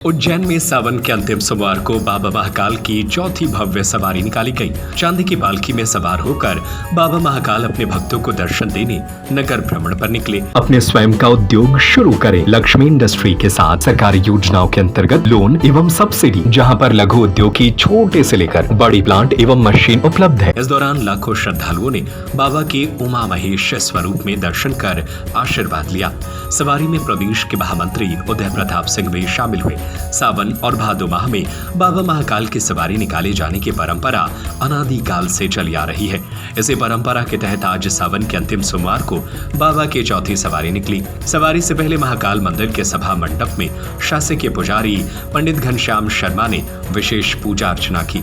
उज्जैन में सावन के अंतिम सोमवार को बाबा महाकाल की चौथी भव्य सवारी निकाली गई। चांदी की पालकी में सवार होकर बाबा महाकाल अपने भक्तों को दर्शन देने नगर भ्रमण पर निकले। अपने स्वयं का उद्योग शुरू करें। लक्ष्मी इंडस्ट्री के साथ सरकारी योजनाओं के अंतर्गत लोन एवं सब्सिडी, जहां पर लघु उद्योग की छोटे से लेकर बड़ी प्लांट एवं मशीन उपलब्ध है। इस दौरान लाखों श्रद्धालुओं ने बाबा के उमा महेश स्वरूप में दर्शन कर आशीर्वाद लिया। सवारी में प्रदेश के महामंत्री उदय प्रताप सिंह भी शामिल हुए। सावन और भादो माह में बाबा महाकाल की सवारी निकाले जाने की परंपरा अनादिकाल से चली आ रही है। इसी परंपरा के तहत आज सावन के अंतिम सोमवार को बाबा की चौथी सवारी निकली। सवारी से पहले महाकाल मंदिर के सभा मंडप में शासकीय पुजारी पंडित घनश्याम शर्मा ने विशेष पूजा अर्चना की।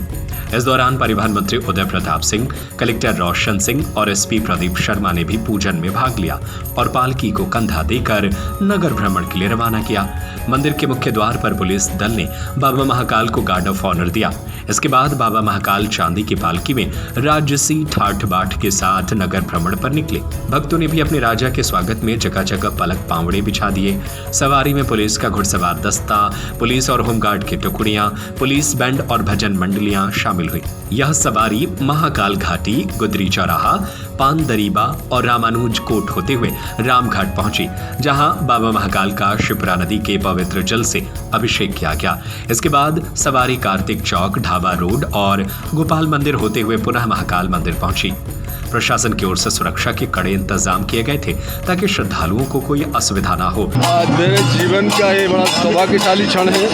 इस दौरान परिवहन मंत्री उदय प्रताप सिंह, कलेक्टर रोशन सिंह और एसपी प्रदीप शर्मा ने भी पूजन में भाग लिया और पालकी को कंधा देकर नगर भ्रमण के लिए रवाना किया। मंदिर के मुख्य द्वार पर पुलिस दल ने बाबा महाकाल को गार्ड ऑफ ऑनर दिया। इसके बाद बाबा महाकाल चांदी की पालकी में राजसी ठाठ बाट के साथ नगर भ्रमण पर निकले। भक्तों ने भी अपने राजा के स्वागत में जगह जगह पलक पावड़े बिछा दिए। सवारी में पुलिस का घुड़सवार दस्ता, पुलिस और होमगार्ड की टुकड़ियां, पुलिस बैंड और भजन मंडलियां शामिल हुई। यह सवारी महाकाल घाटी, गुदरी चौराहा, पानदरीबा और रामानुज कोट होते हुए रामघाट पहुंची, जहां बाबा महाकाल का शिप्रा नदी के पवित्र जल से अभिषेक किया गया। इसके बाद सवारी कार्तिक चौक, ढाबा रोड और गोपाल मंदिर होते हुए पुनः महाकाल मंदिर पहुंची। प्रशासन की ओर से सुरक्षा के कड़े इंतजाम किए गए थे ताकि श्रद्धालुओं को कोई असुविधा न हो। मेरे जीवन का ये बड़ा सौभाग्यशाली क्षण है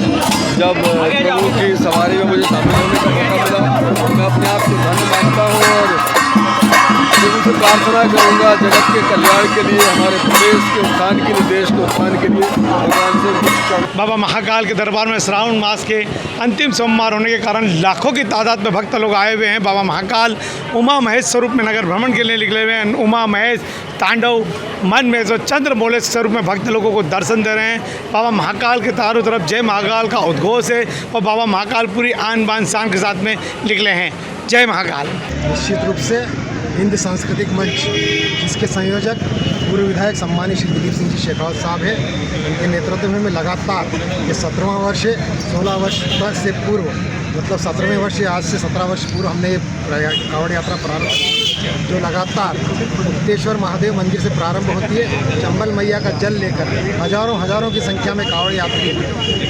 जब प्रभु की सवारी में मुझे शामिल होने का मौका मिला। मैं अपने आप को धन्य मानता हूँ और प्रभु से प्रार्थना करूँगा जगत के कल्याण के लिए, हमारे प्रदेश के उत्थान के लिए, देश के उत्थान के लिए भगवान से। बाबा महाकाल के दरबार में श्रावण मास के अंतिम सोमवार होने के कारण लाखों की तादाद में भक्त लोग आए हुए हैं। बाबा महाकाल उमा महेश स्वरूप में नगर भ्रमण के लिए निकले हुए हैं। उमा महेश तांडव मन में जो चंद्र बोले स्वरूप में भक्त लोगों को दर्शन दे रहे हैं। बाबा महाकाल के चारों तरफ जय महाकाल का उद्घोष है और बाबा महाकाल पूरी आन बान शान के साथ में निकले हैं। जय महाकाल। निश्चित रूप से हिंद सांस्कृतिक मंच, जिसके संयोजक पूर्व विधायक सम्मानित श्री दिलीप सिंह जी शेखावत साहब हैं, उनके नेतृत्व में लगातार ये 17वां वर्ष है। 16 वर्ष तक से पूर्व, मतलब 17वें वर्ष से आज से 17 वर्ष पूर्व हमने ये कांवड़ यात्रा प्रारंभ की, जो लगातार मुक्तेश्वर महादेव मंदिर से प्रारंभ होती है। चंबल मैया का जल लेकर हजारों की संख्या में कांवड़ यात्री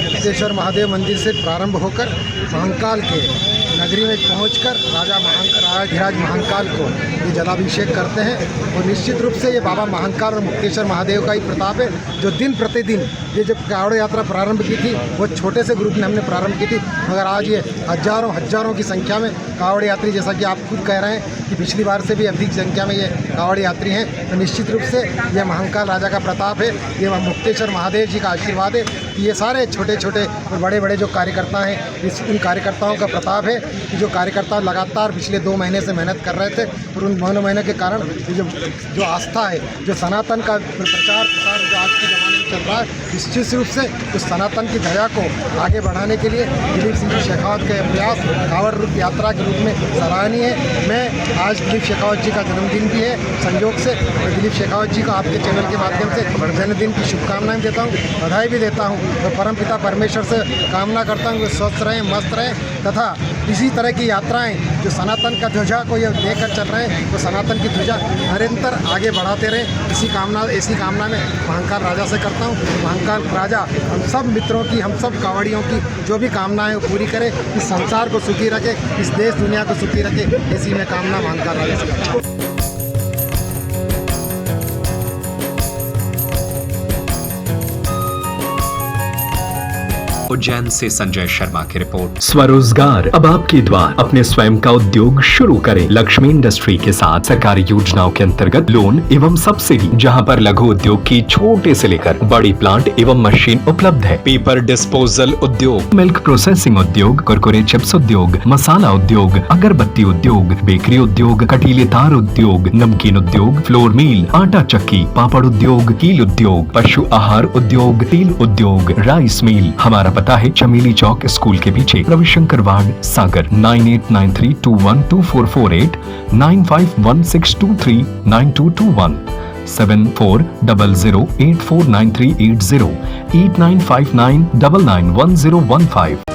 मुक्तेश्वर महादेव मंदिर से प्रारंभ होकर महाकाल के नगरी में पहुंचकर राजाधिराज महाकाल को ये जलाभिषेक करते हैं। और निश्चित रूप से ये बाबा महाकाल और मुक्तेश्वर महादेव का ही प्रताप है, जो दिन प्रतिदिन ये जब कांवड़ यात्रा प्रारंभ की थी वो छोटे से ग्रुप में हमने प्रारंभ की थी, मगर आज ये हजारों की संख्या में कांवड़ यात्री, जैसा कि आप खुद कह रहे हैं कि पिछली बार से भी अधिक संख्या में ये कांवड़ यात्री हैं, तो निश्चित रूप से ये महाकाल राजा का प्रताप है, ये मुक्तेश्वर महादेव जी का आशीर्वाद है। ये सारे छोटे और बड़े जो कार्यकर्ता हैं, उन कार्यकर्ताओं का प्रताप है कि जो कार्यकर्ता लगातार पिछले 2 महीने से मेहनत कर रहे थे और उन 2 महीने के कारण जो आस्था है, जो सनातन का प्रचार प्रसार जो आज के ज़माने में चल रहा है, निश्चित रूप से उस सनातन की ध्वजा को आगे बढ़ाने के लिए दिलीप सिंह शेखावत के प्रयास कांवड़ रूप यात्रा के रूप में सराहनीय है। मैं आज दिलीप शेखावत जी का जन्मदिन भी है, संयोग से दिलीप शेखावत जी को आपके चैनल के माध्यम से जन्मदिन की शुभकामनाएं देता हूँ, बधाई भी देता हूँ और परमपिता परमेश्वर से कामना करता हूँ कि स्वस्थ रहें, मस्त रहें तथा इसी तरह की यात्राएं जो सनातन का ध्वजा को ये लेकर चल रहे हैं, तो सनातन की ध्वजा निरंतर आगे बढ़ाते रहें। ऐसी कामना में महाकाल राजा से करता हूँ। महाकाल राजा हम सब मित्रों की, हम सब कांवड़ियों की जो भी कामनाएं वो पूरी करे, इस संसार को सुखी रखे, इस देश दुनिया को सुखी रखे, ऐसी मैं कामना महाकाल राजा से करता हूँ। उज्जैन से संजय शर्मा की रिपोर्ट। स्वरोजगार अब आपके द्वार। अपने स्वयं का उद्योग शुरू करें। लक्ष्मी इंडस्ट्री के साथ सरकारी योजनाओं के अंतर्गत लोन एवं सब्सिडी, जहां पर लघु उद्योग की छोटे से लेकर बड़ी प्लांट एवं मशीन उपलब्ध है। पेपर डिस्पोजल उद्योग, मिल्क प्रोसेसिंग उद्योग, कुरकुरे चिप्स उद्योग, मसाला उद्योग, अगरबत्ती उद्योग, बेकरी उद्योग, कटीले तार उद्योग, नमकीन उद्योग, फ्लोर मिल, आटा चक्की, पापड़ उद्योग, कील उद्योग, पशु आहार उद्योग, तेल उद्योग, राइस मिल। हमारा पता है चमेली चौक स्कूल के पीछे, रविशंकर वार्ड, सागर। 9893212448, 9516239221। 7400849380 8959991015।